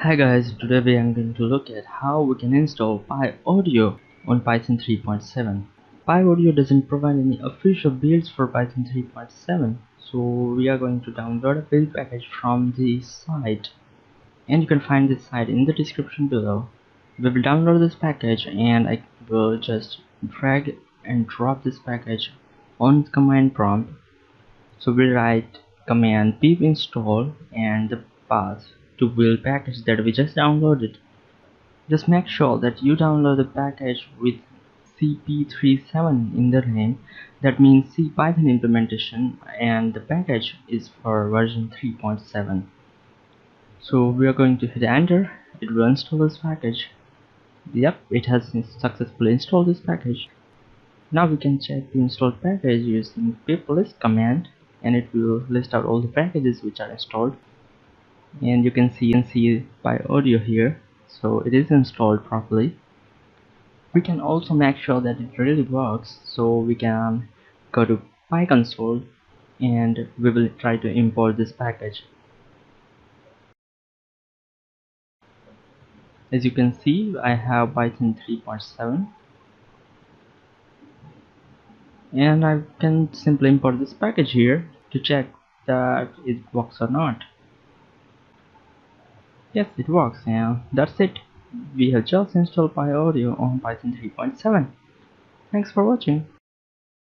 Hi guys, today we are going to look at how we can install PyAudio on Python 3.7. PyAudio doesn't provide any official builds for Python 3.7, so we are going to download a build package from the site, and you can find this site in the description below. We will download this package and I will just drag and drop this package on command prompt. So we write command pip install and the path to build package that we just downloaded. Just make sure that you download the package with CP37 in the name. That means C Python implementation, and the package is for version 3.7. So we are going to hit enter. It will install this package. Yep, it has successfully installed this package. Now we can check the installed package using pip list command, and it will list out all the packages which are installed. And you can see PyAudio here, so it is installed properly. We can also make sure that it really works, so we can go to PyConsole and we will try to import this package. As you can see, I have Python 3.7 and I can simply import this package here to check that it works or not. Yes, it works, and that's it. We have just installed PyAudio on Python 3.7. Thanks for watching.